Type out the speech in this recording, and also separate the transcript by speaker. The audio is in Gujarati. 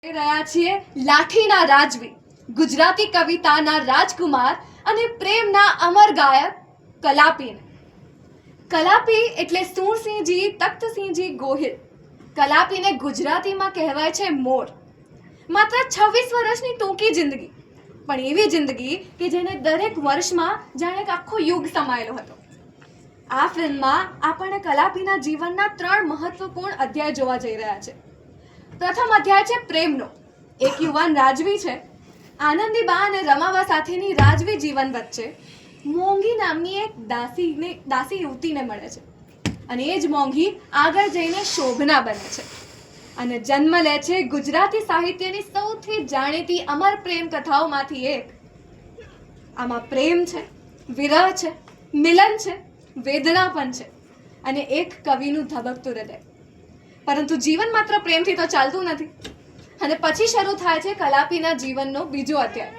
Speaker 1: રહ્યા છીએ લાઠીના રાજવી, ગુજરાતી કવિતાના રાજકુમાર અને પ્રેમના અમર ગાયક કલાપીને. કલાપી એટલે સુરસિંહજી તખ્તસિંહજી ગોહિલ. કલાપીને ગુજરાતીમાં કહેવાય છે મોર. માત્ર 26 વર્ષની ટૂંકી જિંદગી, પણ એવી જિંદગી કે જેને દરેક વર્ષમાં જાણે એક આખો યુગ સમાયેલો હતો. આ ફિલ્મમાં આપણે કલાપીના જીવનના 3 મહત્વપૂર્ણ અધ્યાય જોવા જઈ રહ્યા છે. પ્રથમ અધ્યાય છે પ્રેમનો. એક યુવાન રાજવી છે. આનંદીબા અને રમાબા સાથેની રાજવી જીવન વચ્ચે મોંઘી નામની એક દાસી યુવતીને મળે છે, અને એ જ મોંઘી આગળ જઈને શોભના બને છે અને જન્મ લે છે ગુજરાતી સાહિત્યની સૌથી જાણીતી અમર પ્રેમ કથાઓમાંથી એક. આમાં પ્રેમ છે, વિરહ છે, મિલન છે, વેદના પણ છે અને એક કવિનું ધબકતું હૃદય. પરંતુ જીવન માત્ર પ્રેમથી તો ચાલતું નથી, અને પછી શરૂ થાય છે કલાપીના જીવનનો બીજો અધ્યાય.